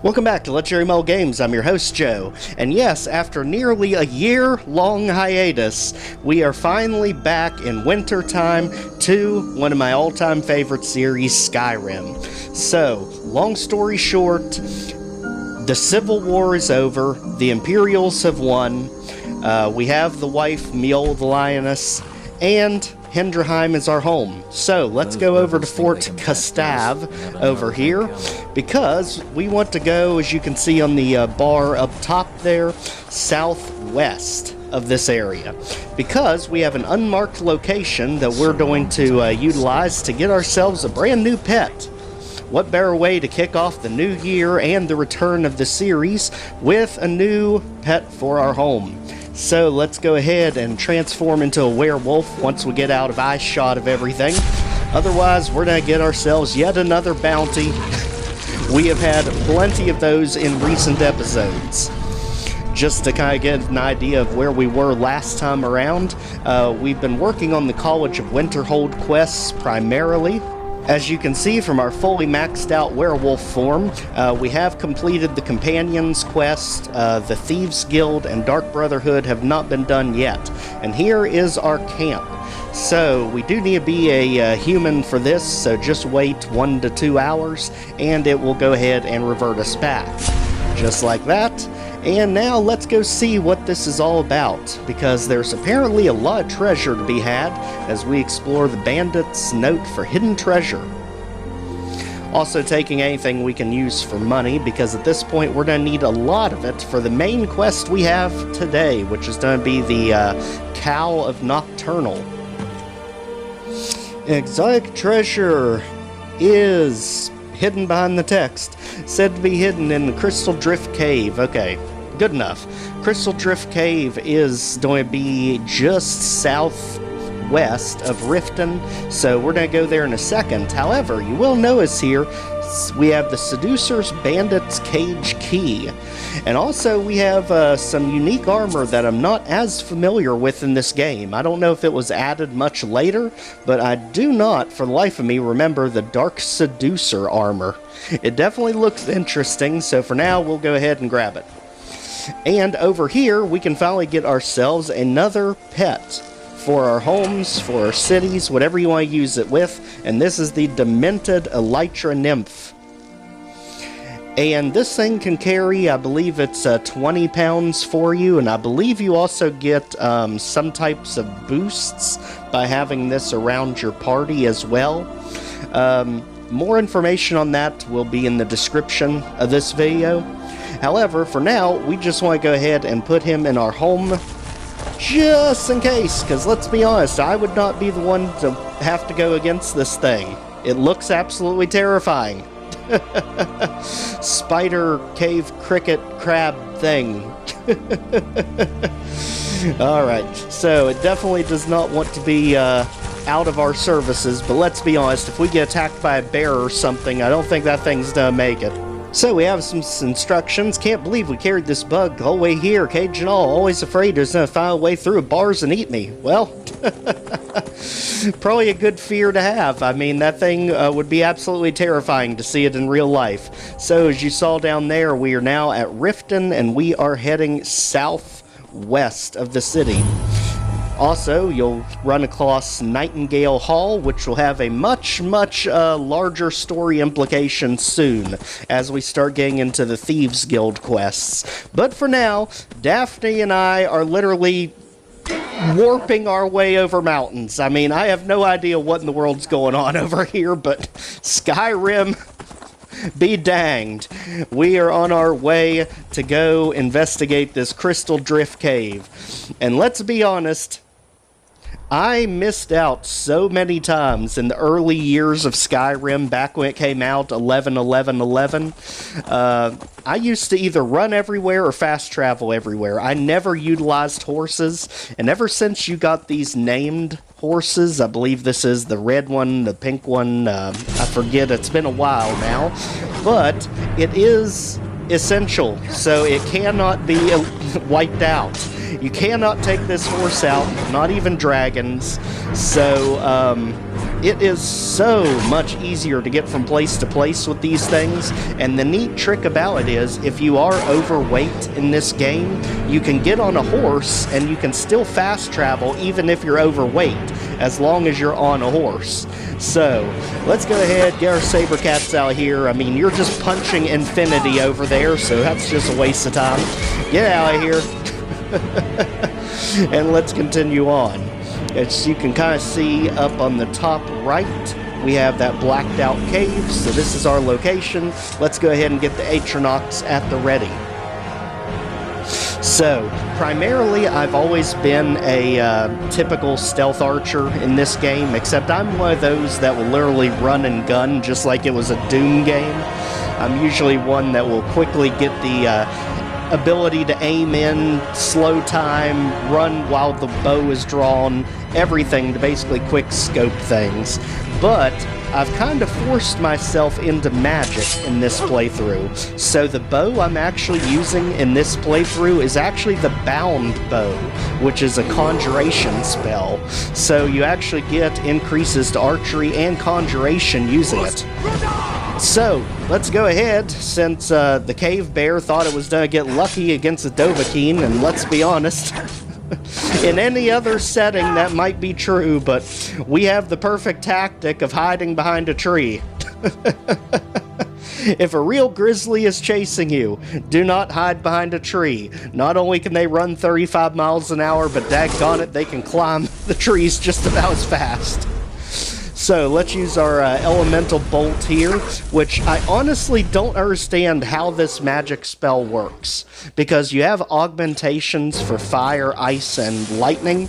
Welcome back to Legendary Mole Games. I'm your host, Joe. And yes, after nearly a year-long hiatus, we are finally back in winter time to one of my all-time favorite series, Skyrim. So, long story short, the Civil War is over, the Imperials have won, we have the wife, Mule the Lioness, and Hendrheim is our home. So let's go over to Fort Kastav over here, because we want to go, as you can see on the bar up top there, southwest of this area, because we have an unmarked location that we're going to utilize to get ourselves a brand new pet. What better way to kick off the new year and the return of the series with a new pet for our home. So let's go ahead and transform into a werewolf once we get out of eye shot of everything. Otherwise, we're going to get ourselves yet another bounty. We have had plenty of those in recent episodes. Just to kind of get an idea of where we were last time around, we've been working on the College of Winterhold quests primarily. As you can see from our fully maxed out werewolf form, we have completed the Companions quest, the Thieves Guild, and Dark Brotherhood have not been done yet. And here is our camp. So we do need to be a human for this, so just wait 1 to 2 hours, and it will go ahead and revert us back. Just like that. And now let's go see what this is all about, because there's apparently a lot of treasure to be had as we explore the bandits' note for hidden treasure. Also taking anything we can use for money, because at this point we're going to need a lot of it for the main quest we have today, which is going to be the Cowl of Nocturnal. Exotic treasure is hidden behind the text. Said to be hidden in the Crystaldrift cave. Okay, good enough. Crystaldrift cave is going to be just southwest of Riften, so we're going to go there in a second. However, you will notice here we have the Seducers Bandit's cage key. And also we have some unique armor that I'm not as familiar with in this game. I don't know if it was added much later, but I do not, for the life of me, remember the Dark Seducer armor. It definitely looks interesting, so for now we'll go ahead and grab it. And over here we can finally get ourselves another pet for our homes, for our cities, whatever you want to use it with, and this is the Demented Elytra Nymph. And this thing can carry, I believe it's 20 pounds for you, and I believe you also get some types of boosts by having this around your party as well. More information on that will be in the description of this video. However, for now, we just want to go ahead and put him in our home, just in case, because let's be honest, I would not be the one to have to go against this thing. It looks absolutely terrifying. Spider, cave, cricket, crab thing. Alright, so it definitely does not want to be out of our services, but let's be honest, if we get attacked by a bear or something, I don't think that thing's gonna make it. So we have some instructions. Can't believe we carried this bug all the way here, cage and all. Always afraid it's gonna find a way through bars and eat me. Well, probably a good fear to have. I mean, that thing would be absolutely terrifying to see it in real life. So as you saw down there, we are now at Riften, and we are heading southwest of the city. Also, you'll run across Nightingale Hall, which will have a much larger story implication soon, as we start getting into the Thieves Guild quests. But for now, Daphne and I are literally warping our way over mountains. I mean, I have no idea what in the world's going on over here, but Skyrim, be danged. We are on our way to go investigate this Crystaldrift cave. And let's be honest, I missed out so many times in the early years of Skyrim, back when it came out, 11. I used to either run everywhere or fast travel everywhere. I never utilized horses, and ever since you got these named horses, I believe this is the red one, the pink one, I forget, it's been a while now, but it is essential, so it cannot be wiped out. You cannot take this horse out, not even dragons, so it is so much easier to get from place to place with these things, and the neat trick about it is, if you are overweight in this game, you can get on a horse and you can still fast travel even if you're overweight, as long as you're on a horse. So, let's go ahead, get our saber cats out here. I mean, you're just punching infinity over there, so that's just a waste of time. Get out of here. And let's continue on. As you can kind of see up on the top right, we have that blacked out cave, so this is our location. Let's go ahead and get the Atronachs at the ready. So, primarily, I've always been a typical stealth archer in this game, except I'm one of those that will literally run and gun just like it was a Doom game. I'm usually one that will quickly get the ability to aim in, slow time, run while the bow is drawn, everything to basically quick scope things. But I've kind of forced myself into magic in this playthrough. So the bow I'm actually using in this playthrough is actually the bound bow, which is a conjuration spell. So you actually get increases to archery and conjuration using it. So, let's go ahead, since the cave bear thought it was gonna get lucky against the Dovahkiin, and let's be honest, in any other setting that might be true, but we have the perfect tactic of hiding behind a tree. If a real grizzly is chasing you, do not hide behind a tree. Not only can they run 35 miles an hour, but daggone it, they can climb the trees just about as fast. So let's use our elemental bolt here, which I honestly don't understand how this magic spell works, because you have augmentations for fire, ice, and lightning,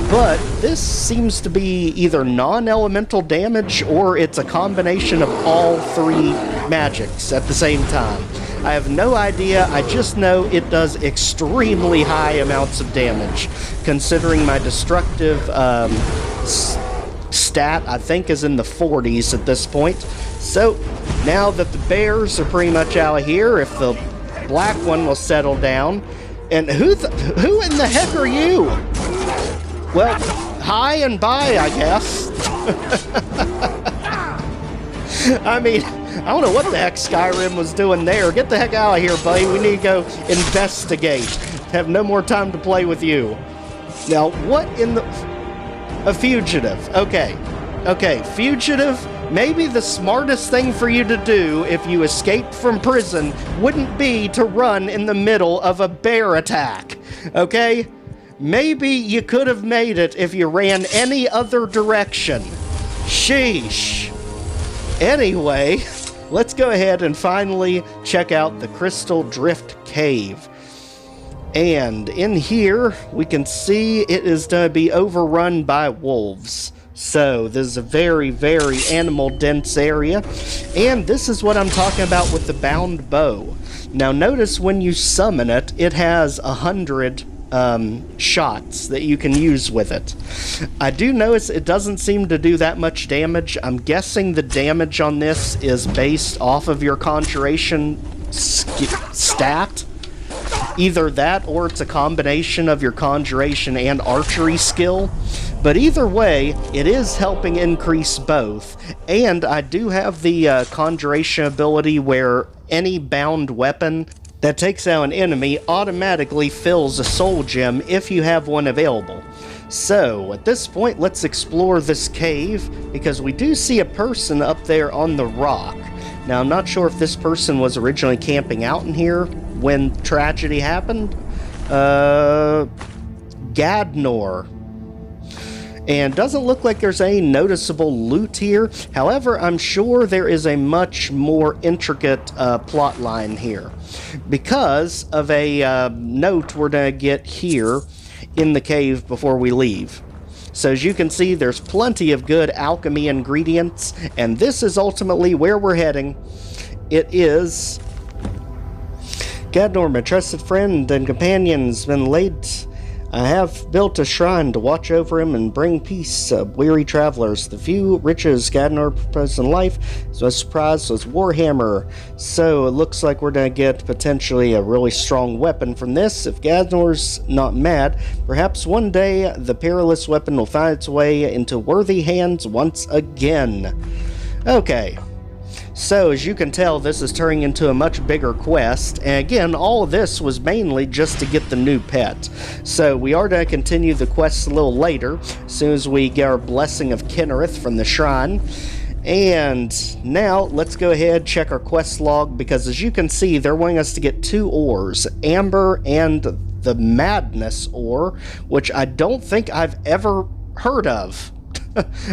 but this seems to be either non-elemental damage or it's a combination of all three magics at the same time. I have no idea, I just know it does extremely high amounts of damage, considering my destructive stat, I think, is in the 40s at this point. So, now that the bears are pretty much out of here, if the black one will settle down, and who in the heck are you? Well, hi and bye, I guess. I mean, I don't know what the heck Skyrim was doing there. Get the heck out of here, buddy. We need to go investigate. Have no more time to play with you. Now, what in the... A fugitive. Okay. Okay, fugitive, maybe the smartest thing for you to do if you escaped from prison wouldn't be to run in the middle of a bear attack. Okay? Maybe you could have made it if you ran any other direction. Sheesh. Anyway, let's go ahead and finally check out the Crystaldrift Cave. And in here, we can see it is going to be overrun by wolves. So, this is a very, very animal-dense area. And this is what I'm talking about with the bound bow. Now, notice when you summon it, it has 100 shots that you can use with it. I do notice it doesn't seem to do that much damage. I'm guessing the damage on this is based off of your conjuration stat. Either that, or it's a combination of your conjuration and archery skill. But either way, it is helping increase both. And I do have the conjuration ability where any bound weapon that takes out an enemy automatically fills a soul gem if you have one available. So, at this point, let's explore this cave, because we do see a person up there on the rock. Now, I'm not sure if this person was originally camping out in here when tragedy happened. Gadnor. And doesn't look like there's any noticeable loot here. However, I'm sure there is a much more intricate plot line here, because of a note we're going to get here in the cave before we leave. So as you can see, there's plenty of good alchemy ingredients, and this is ultimately where we're heading. It is... Gadnor, my trusted friend and companion, has been late I have built a shrine to watch over him and bring peace, weary travelers. The few riches Gadnor proposed in life, so a surprise was Warhammer. So it looks like we're going to get potentially a really strong weapon from this. If Gadnor's not mad, perhaps one day the perilous weapon will find its way into worthy hands once again. Okay. So, as you can tell, this is turning into a much bigger quest, and again, all of this was mainly just to get the new pet. So, we are going to continue the quest a little later, as soon as we get our Blessing of Kinnereth from the shrine. And now, let's go ahead, check our quest log, because as you can see, they're wanting us to get 2 ores, Amber and the Madness ore, which I don't think I've ever heard of.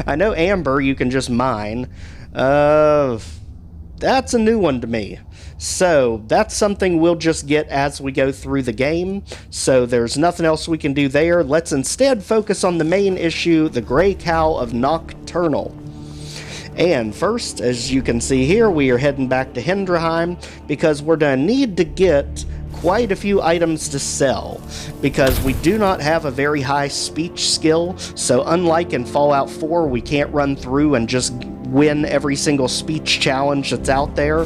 I know Amber you can just mine. That's a new one to me. So, that's something we'll just get as we go through the game. So, there's nothing else we can do there. Let's instead focus on the main issue, the Grey Cowl of Nocturnal. And first, as you can see here, we are heading back to Hendrheim because we're going to need to get quite a few items to sell, because we do not have a very high speech skill. So unlike in Fallout 4, we can't run through and just win every single speech challenge that's out there.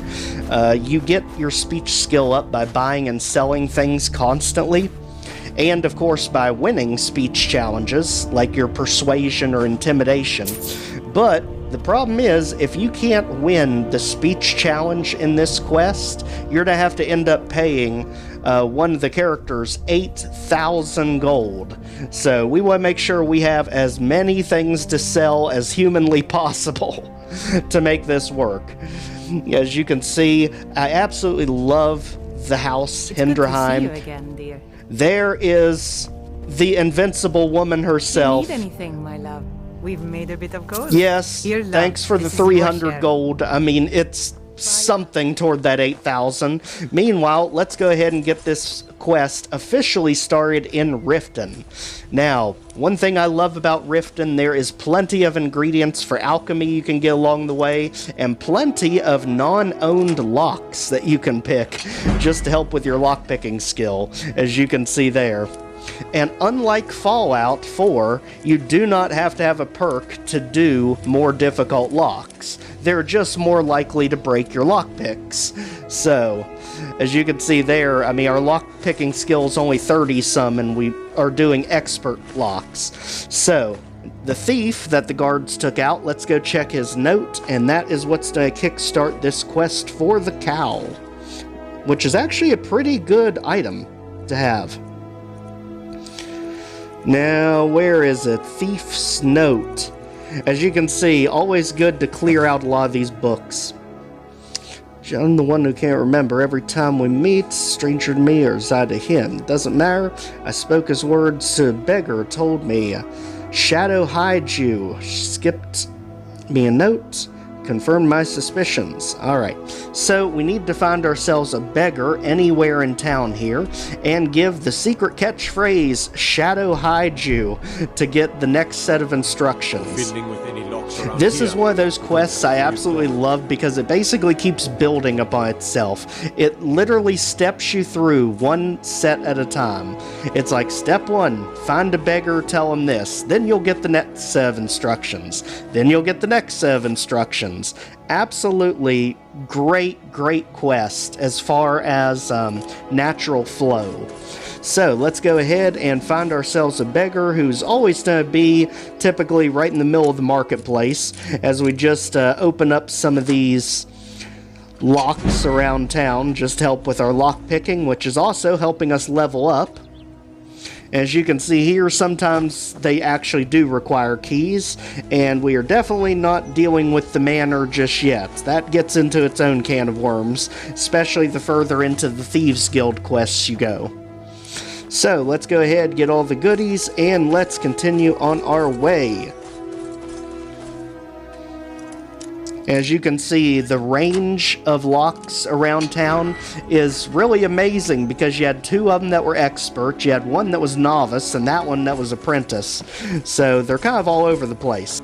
You get your speech skill up by buying and selling things constantly, and of course by winning speech challenges like your persuasion or intimidation. But the problem is, if you can't win the speech challenge in this quest, you're going to have to end up paying one of the characters 8,000 gold. So we want to make sure we have as many things to sell as humanly possible to make this work. As you can see, I absolutely love the house, Hendrheim. Good to see you again, dear. There is the invincible woman herself. Do you need anything, my love? We've made a bit of gold. Yes, Here, love. thanks for the This is your 300 share. gold. I mean, it's something toward that 8,000. Meanwhile, let's go ahead and get this quest officially started in Riften. Now, one thing I love about Riften, there is plenty of ingredients for alchemy you can get along the way, and plenty of non-owned locks that you can pick just to help with your lockpicking skill, as you can see there. And unlike Fallout 4, you do not have to have a perk to do more difficult locks. They're just more likely to break your lockpicks. So, as you can see there, I mean, our lockpicking skill is only 30-some, and we are doing expert locks. So, the thief that the guards took out, let's go check his note, and that is what's going to kickstart this quest for the cowl, which is actually a pretty good item to have. Now, where is it? Thief's Note. As you can see, always good to clear out a lot of these books. I'm the one who can't remember. Every time we meet, stranger to me or I to him. Doesn't matter. I spoke his words to a beggar, told me, shadow hides you. Skipped me a note. Confirmed my suspicions. Alright, so we need to find ourselves a beggar anywhere in town here and give the secret catchphrase, shadow hide you, to get the next set of instructions. This is one of those quests I absolutely love because it basically keeps building upon itself. It literally steps you through one set at a time. It's like, step 1, find a beggar, tell him this. Then you'll get the next set of instructions. Then you'll get the next set of instructions. Absolutely great quest as far as natural flow. So let's go ahead and find ourselves a beggar who's always going to be typically right in the middle of the marketplace as we just open up some of these locks around town, just to help with our lock picking, which is also helping us level up. As you can see here, sometimes they actually do require keys, and we are definitely not dealing with the manor just yet. That gets into its own can of worms, especially the further into the Thieves Guild quests you go. So, let's go ahead, get all the goodies, and let's continue on our way. As you can see, the range of locks around town is really amazing because you had 2 of them that were expert, you had 1 that was novice, and that one that was apprentice. So they're kind of all over the place.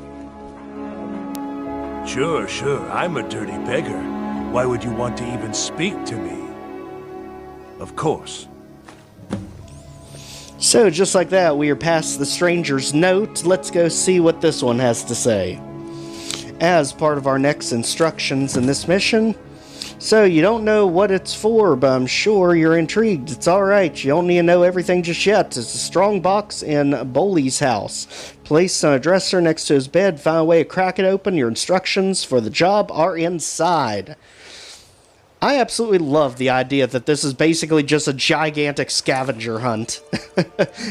Sure, I'm a dirty beggar. Why would you want to even speak to me? Of course. So, just like that, we are past the stranger's note. Let's go see what this one has to say. As part of our next instructions in this mission, so you don't know what it's for, but I'm sure you're intrigued. It's alright, you don't need to know everything just yet. It's a strong box in Boley's house. Placed on a dresser next to his bed, find a way to crack it open. Your instructions for the job are inside. I absolutely love the idea that this is basically just a gigantic scavenger hunt,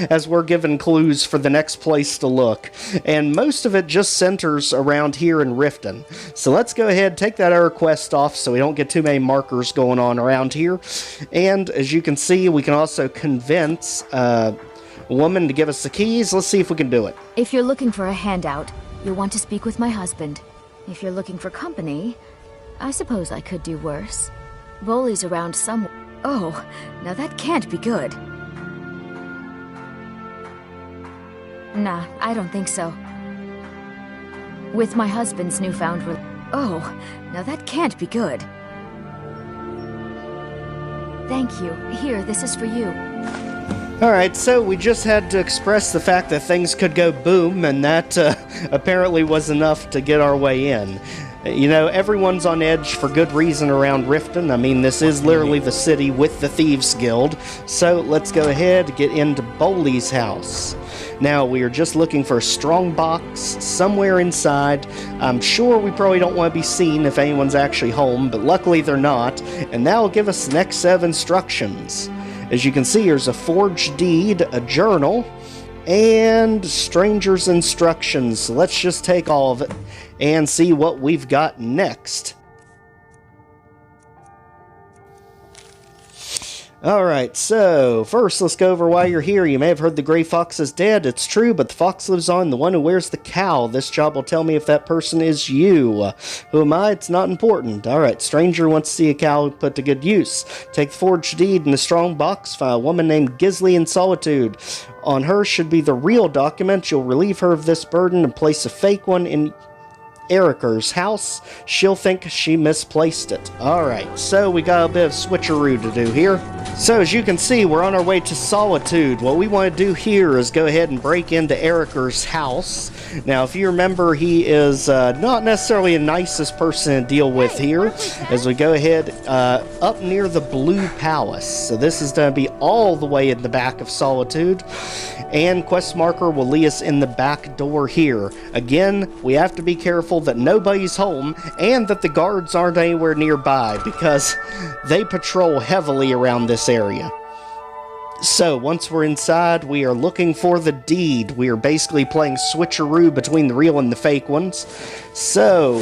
as we're given clues for the next place to look, and most of it just centers around here in Riften. So let's go ahead and take that error quest off so we don't get too many markers going on around here, and as you can see, we can also convince a woman to give us the keys. Let's see if we can do it. If you're looking for a handout, you'll want to speak with my husband. If you're looking for company, I suppose I could do worse. Boley's around somewhere. Oh, now that can't be good. Nah, I don't think so. With my husband's newfound Oh, now that can't be good. Thank you. Here, this is for you. Alright, so we just had to express the fact that things could go boom, and that apparently was enough to get our way in. You know, everyone's on edge for good reason around Riften. I mean, this is literally the city with the Thieves Guild. So let's go ahead and get into Boley's house. Now, we are just looking for a strong box somewhere inside. I'm sure we probably don't want to be seen if anyone's actually home, but luckily they're not. And that will give us the next set of instructions. As you can see, here's a forged deed, a journal, and stranger's instructions. So let's just take all of it and see what we've got next. Alright, so first let's go over why you're here. You may have heard the gray fox is dead. It's true, but the fox lives on, the one who wears the cowl. This job will tell me if that person is you. Who am I? It's not important. Alright, stranger wants to see a cowl put to good use. Take the forged deed in the strong box. Find a woman named Gisli in Solitude. On her should be the real document. You'll relieve her of this burden and place a fake one in Erica's house. She'll think she misplaced it. Alright, so we got a bit of switcheroo to do here. So as you can see, we're on our way to Solitude. What we want to do here is go ahead and break into Erica's house. Now, if you remember, he is not necessarily the nicest person to deal with here. As we go ahead up near the Blue Palace. So this is going to be all the way in the back of Solitude. And quest marker will lead us in the back door here. Again, we have to be careful that nobody's home and that the guards aren't anywhere nearby because they patrol heavily around this area. So, once we're inside, we are looking for the deed. We are basically playing switcheroo between the real and the fake ones. So,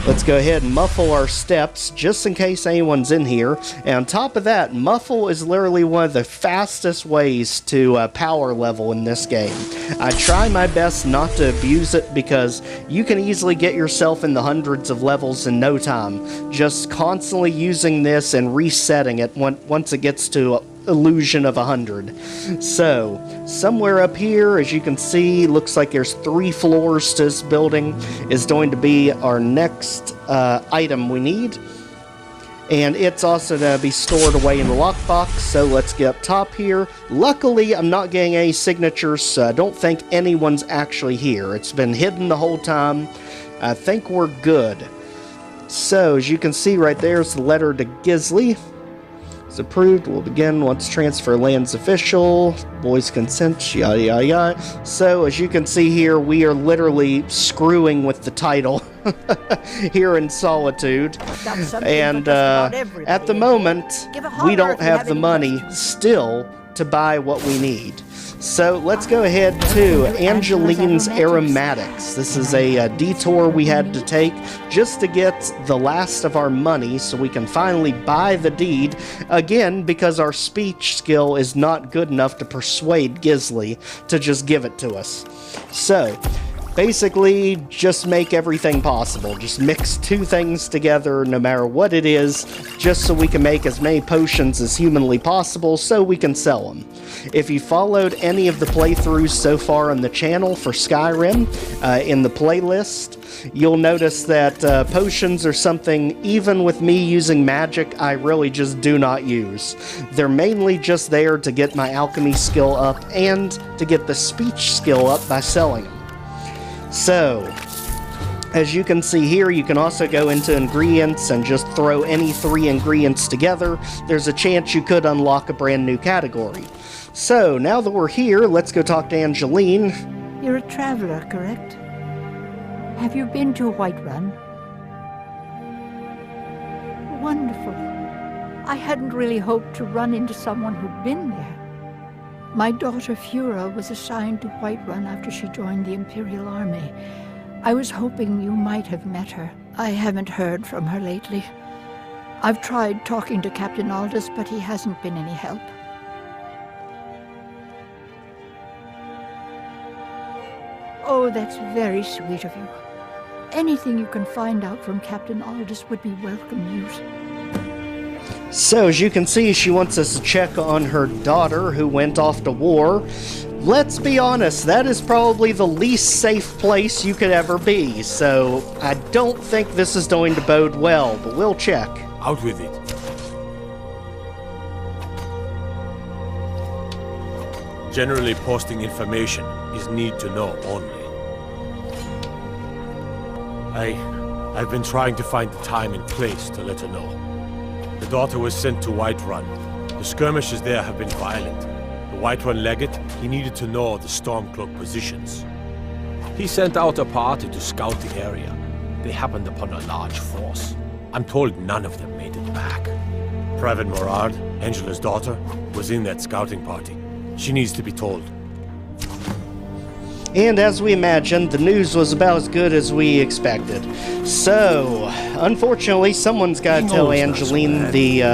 let's go ahead and muffle our steps just in case anyone's in here. And on top of that, muffle is literally one of the fastest ways to power level in this game. I try my best not to abuse it because you can easily get yourself in the hundreds of levels in no time. Just constantly using this and resetting it once it gets to illusion of 100. So, somewhere up here, as you can see, looks like there's 3 floors to this building, is going to be our next item we need. And it's also going to be stored away in the lockbox, so let's get up top here. Luckily, I'm not getting any signatures, so I don't think anyone's actually here. It's been hidden the whole time. I think we're good. So, as you can see right there is the letter to Gisli. Approved. We'll begin once transfer lands official. Boys consent. Yada yada yada. So as you can see here, we are literally screwing with the title here in Solitude. And at the moment, we don't have the money still to buy what we need. So let's go ahead to Angeline's Aeromatics. This is a detour we had to take just to get the last of our money so we can finally buy the deed. Again, because our speech skill is not good enough to persuade Gisli to just give it to us. So, Basically, just make everything possible. Just mix two things together, no matter what it is, just so we can make as many potions as humanly possible so we can sell them. If you followed any of the playthroughs so far on the channel for Skyrim, in the playlist, you'll notice that potions are something, even with me using magic, I really just do not use. They're mainly just there to get my alchemy skill up and to get the speech skill up by selling them. So, as you can see here, you can also go into ingredients and just throw any 3 ingredients together. There's a chance you could unlock a brand new category. So, now that we're here, let's go talk to Angeline. You're a traveler, correct? Have you been to Whiterun? Wonderful. I hadn't really hoped to run into someone who'd been there. My daughter Fura was assigned to Whiterun after she joined the Imperial Army. I was hoping you might have met her. I haven't heard from her lately. I've tried talking to Captain Aldous, but he hasn't been any help. Oh, that's very sweet of you. Anything you can find out from Captain Aldous would be welcome news. So, as you can see, she wants us to check on her daughter who went off to war. Let's be honest, that is probably the least safe place you could ever be, so I don't think this is going to bode well, but we'll check. Out with it. Generally posting information is need to know only. I've been trying to find the time and place to let her know. The daughter was sent to Whiterun. The skirmishes there have been violent. The Whiterun legate, he needed to know the Stormcloak positions. He sent out a party to scout the area. They happened upon a large force. I'm told none of them made it back. Private Morard, Angela's daughter, was in that scouting party. She needs to be told. And as we imagined, the news was about as good as we expected. So, unfortunately, someone's got to tell Angeline the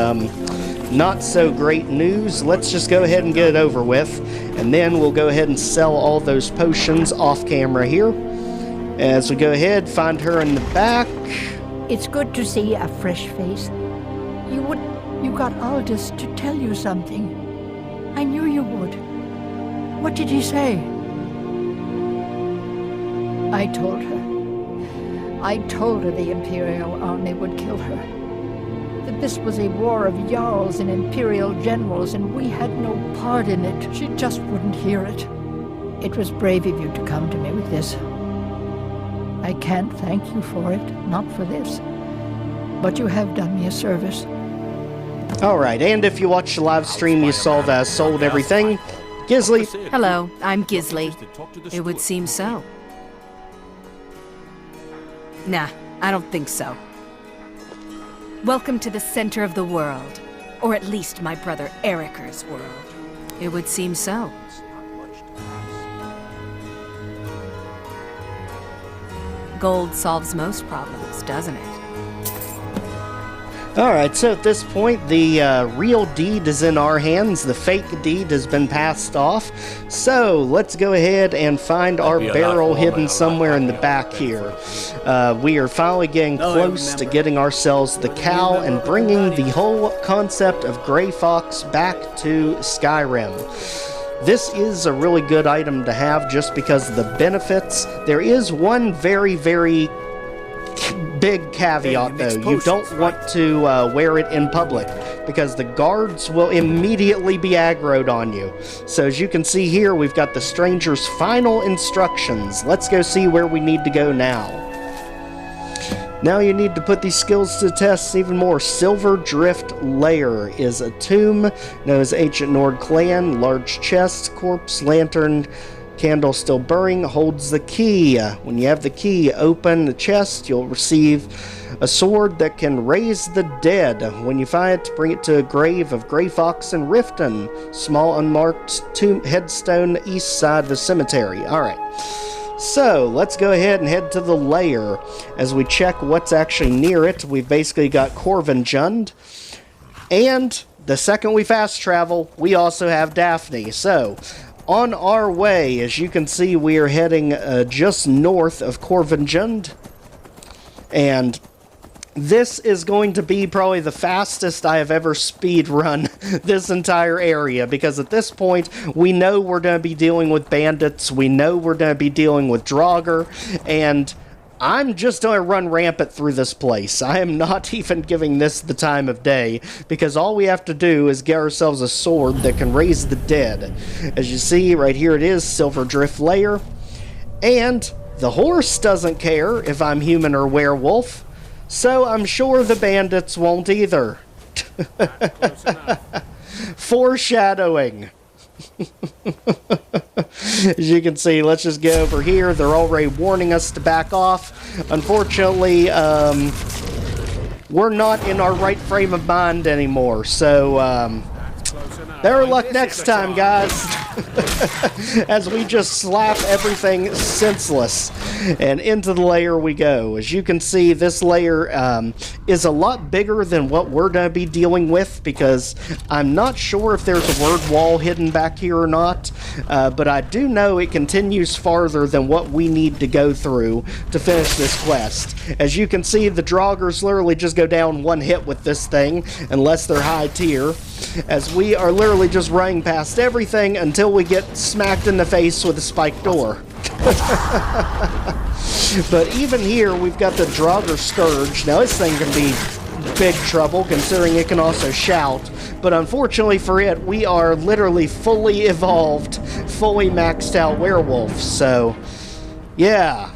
not-so-great news. Let's just go ahead and get it over with, and then we'll go ahead and sell all those potions off-camera here. As we go ahead, find her in the back. It's good to see a fresh face. You got Aldous to tell you something. I knew you would. What did he say? I told her the Imperial Army would kill her. That this was a war of Jarls and Imperial generals, and we had no part in it. She just wouldn't hear it. It was brave of you to come to me with this. I can't thank you for it, not for this. But you have done me a service. Alright, and if you watched the live stream, you saw that I sold everything. Gisli. Hello, I'm Gisli. It would seem so. Nah, I don't think so. Welcome to the center of the world. Or at least my brother Eriker's world. It would seem so. Gold solves most problems, doesn't it? Alright, so at this point, the real deed is in our hands. The fake deed has been passed off. So, let's go ahead and find our barrel hidden somewhere in the back here. We are finally getting close to getting ourselves the cow and bringing the whole concept of Grey Fox back to Skyrim. This is a really good item to have just because of the benefits. There is one very, very big caveat, though. You don't want to wear it in public because the guards will immediately be aggroed on you. So as you can see here, we've got the stranger's final instructions. Let's go see where we need to go now. Now you need to put these skills to the test even more. Silverdrift Lair is a tomb known as Ancient Nord Clan. Large chest, corpse, lantern, candle still burning, holds the key. When you have the key, open the chest, you'll receive a sword that can raise the dead. When you find it, bring it to a grave of Grey Fox and Riften. Small unmarked tomb headstone east side of the cemetery. Alright. So, let's go ahead and head to the lair. As we check what's actually near it, we've basically got Corvinjund. And the second we fast travel, we also have Daphne. So, on our way. As you can see, we are heading just north of Corvinjund, and this is going to be probably the fastest I have ever speed run this entire area, because at this point, we know we're going to be dealing with bandits, we know we're going to be dealing with Draugr, and I'm just going to run rampant through this place. I am not even giving this the time of day, because all we have to do is get ourselves a sword that can raise the dead. As you see, right here it is, Silverdrift Lair, and the horse doesn't care if I'm human or werewolf, so I'm sure the bandits won't either. Foreshadowing. As you can see, let's just get over here. They're already warning us to back off. Unfortunately, we're not in our right frame of mind anymore, so better luck next time, guys. As we just slap everything senseless. And into the layer we go. As you can see, this layer is a lot bigger than what we're going to be dealing with, because I'm not sure if there's a word wall hidden back here or not, but I do know it continues farther than what we need to go through to finish this quest. As you can see, the Draugrs literally just go down one hit with this thing, unless they're high tier, as we are literally just running past everything until we get smacked in the face with a spiked door. But even here, we've got the Draugr Scourge. Now, this thing can be big trouble, considering it can also shout. But unfortunately for it, we are literally fully evolved, fully maxed out werewolves. So, yeah.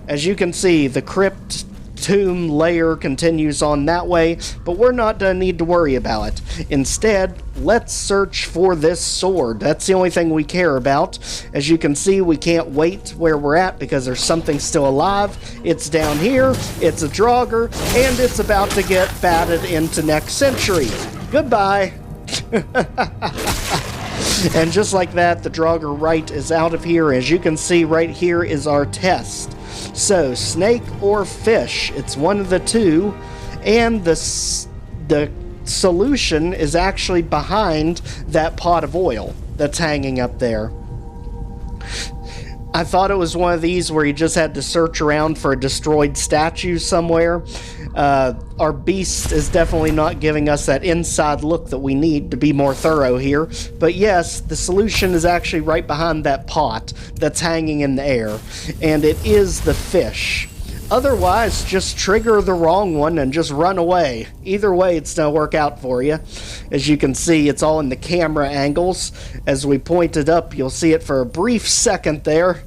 As you can see, the crypt tomb layer continues on that way, but we're not going to need to worry about it. Instead, let's search for this sword. That's the only thing we care about. As you can see, we can't wait where we're at because there's something still alive. It's down here, it's a Draugr, and it's about to get batted into next century. Goodbye. And just like that, the Draugr right is out of here. As you can see, right here is our test. So, snake or fish, it's one of the two, and the solution is actually behind that pot of oil that's hanging up there. I thought it was one of these where you just had to search around for a destroyed statue somewhere. Our beast is definitely not giving us that inside look that we need to be more thorough here. But yes, the solution is actually right behind that pot that's hanging in the air. And it is the fish. Otherwise, just trigger the wrong one and just run away. Either way, it's going to work out for you. As you can see, it's all in the camera angles. As we point it up, you'll see it for a brief second there.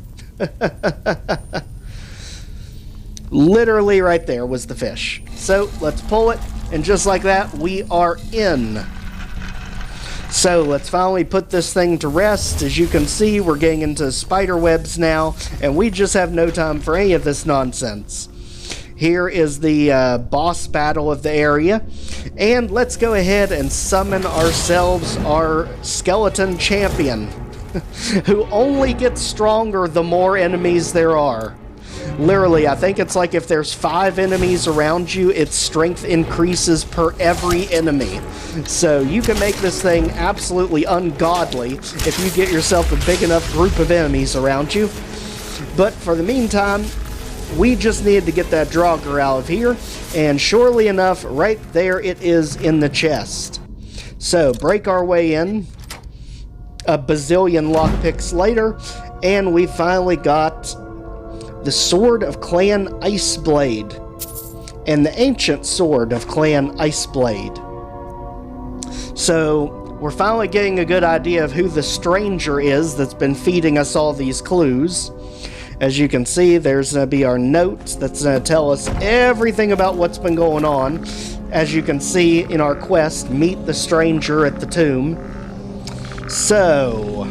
Literally right there was the fish. So, let's pull it, and just like that, we are in. So, let's finally put this thing to rest. As you can see, we're getting into spider webs now, and we just have no time for any of this nonsense. Here is the boss battle of the area, and let's go ahead and summon ourselves our skeleton champion, who only gets stronger the more enemies there are. Literally, I think it's like if there's 5 enemies around you, its strength increases per every enemy. So you can make this thing absolutely ungodly if you get yourself a big enough group of enemies around you. But for the meantime, we just needed to get that Draugr out of here, and surely enough, right there it is in the chest. So, break our way in, a bazillion lockpicks later, and we finally got the Sword of Clan Iceblade, and the Ancient Sword of Clan Iceblade. So, we're finally getting a good idea of who the stranger is that's been feeding us all these clues. As you can see, there's going to be our notes that's going to tell us everything about what's been going on. As you can see in our quest, meet the stranger at the tomb. So,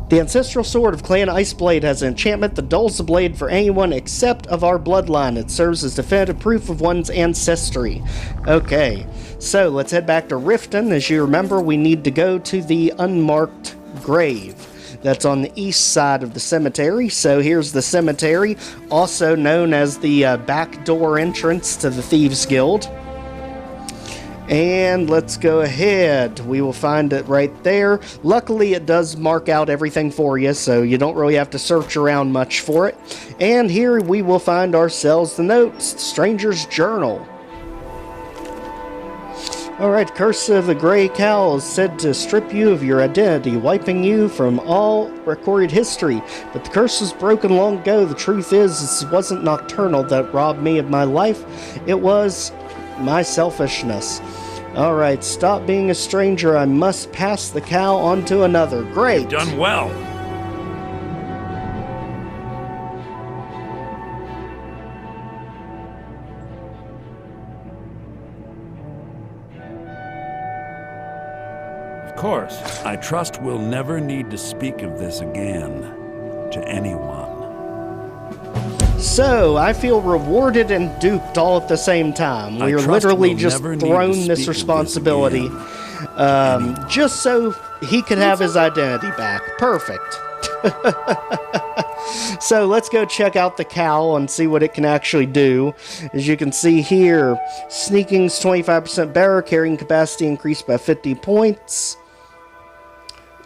the Ancestral Sword of Clan Iceblade has an enchantment that dulls the blade for anyone except of our bloodline. It serves as definitive proof of one's ancestry. Okay, so let's head back to Riften. As you remember, we need to go to the unmarked grave that's on the east side of the cemetery. So here's the cemetery, also known as the back door entrance to the Thieves Guild. And let's go ahead. We will find it right there. Luckily, it does mark out everything for you, so you don't really have to search around much for it. And here we will find ourselves the notes, Stranger's Journal. Alright, Curse of the Grey Cowl is said to strip you of your identity, wiping you from all recorded history. But the curse was broken long ago. The truth is, it wasn't Nocturnal that robbed me of my life. It was my selfishness. Alright, stop being a stranger. I must pass the cowl on to another. Great! You've done well. Of course. I trust we'll never need to speak of this again to anyone. So, I feel rewarded and duped all at the same time. We are literally just thrown this responsibility just so he could have his identity back. Perfect. So, let's go check out the cowl and see what it can actually do. As you can see here, sneaking's 25% better, carrying capacity increased by 50 points.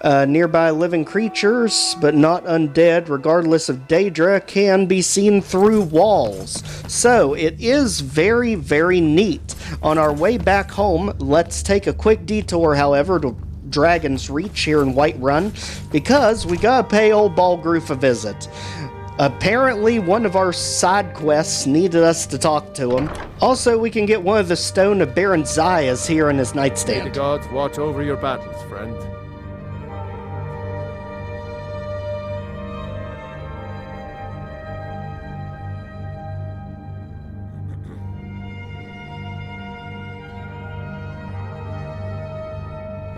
Nearby living creatures, but not undead, regardless of Daedra, can be seen through walls. So, it is very, very neat. On our way back home, let's take a quick detour, however, to Dragon's Reach here in Whiterun, because we gotta pay old Balgroof a visit. Apparently, one of our side quests needed us to talk to him. Also, we can get one of the Stone of Barenzziahs here in his nightstand. May the gods watch over your battles, friend.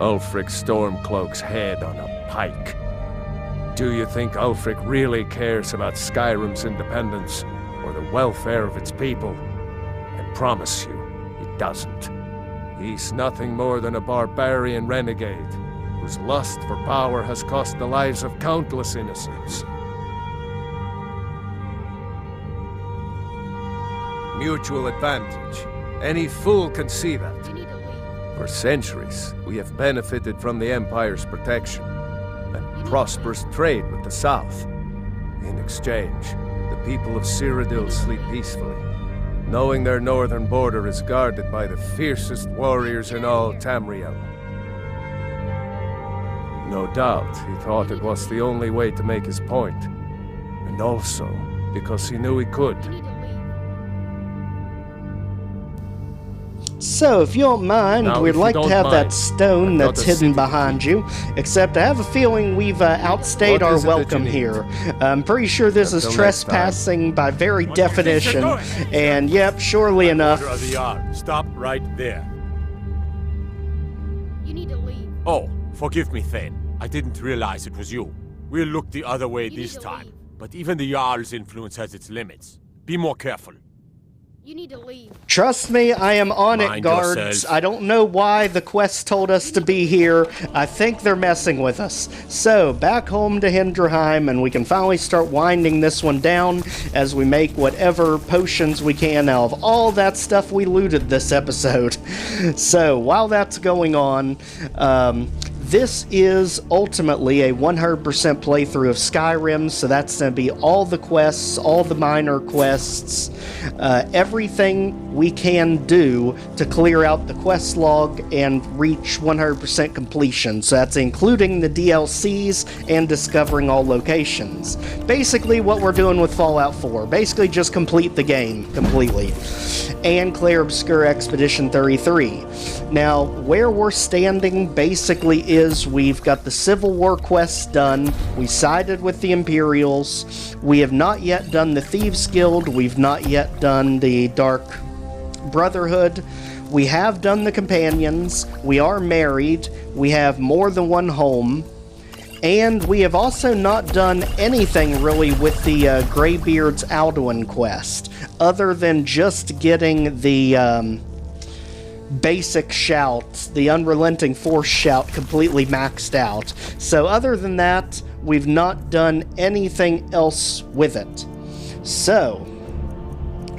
Ulfric Stormcloak's head on a pike. Do you think Ulfric really cares about Skyrim's independence or the welfare of its people? I promise you, he doesn't. He's nothing more than a barbarian renegade whose lust for power has cost the lives of countless innocents. Mutual advantage. Any fool can see that. For centuries, we have benefited from the Empire's protection and prosperous trade with the South. In exchange, the people of Cyrodiil sleep peacefully, knowing their northern border is guarded by the fiercest warriors in all Tamriel. No doubt, he thought it was the only way to make his point, and also because he knew he could. So, if you don't mind, Now, we'd if you like to don't have that mind, stone I've got that's a hidden city behind you. Except I have a feeling we've outstayed What our is it that you welcome need? here. I'm pretty sure this is Until next time. trespassing by very definition. going? And yep, surely enough. Order of the Jarl. Stop right there. You need to leave. Oh, forgive me, Thane. I didn't realize it was you. We'll look the other way You this need to time. leave. But even the Jarl's influence has its limits. Be more careful. You need to leave. Trust me, I am on it, Mind guards. yourself. I don't know why the quest told us to be here. I think they're messing with us. So, back home to Hinderheim, and we can finally start winding this one down as we make whatever potions we can out of all that stuff we looted this episode. So, while that's going on, this is ultimately a 100% playthrough of Skyrim, so that's going to be all the quests, all the minor quests, everything we can do to clear out the quest log and reach 100% completion. So that's including the DLCs and discovering all locations. Basically what we're doing with Fallout 4. Basically just complete the game completely. And clear Obscure Expedition 33. Now, where we're standing basically is we've got the Civil War quests done, we sided with the Imperials, we have not yet done the Thieves Guild, we've not yet done the Dark Brotherhood, we have done the Companions, we are married, we have more than one home, and we have also not done anything really with the Greybeard's Alduin quest, other than just getting the basic shout, the Unrelenting Force shout, completely maxed out. So other than that, we've not done anything else with it. So,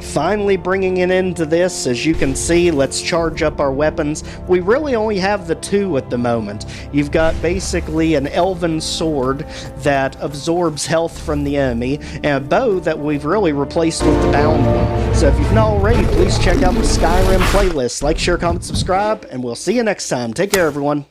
Finally bringing an end to this. As you can see, let's charge up our weapons. We really only have the two at the moment. You've got basically an elven sword that absorbs health from the enemy, and a bow that we've really replaced with the bound one. So if you've not already, please check out the Skyrim playlist. Like, share, comment, subscribe, and we'll see you next time. Take care, everyone.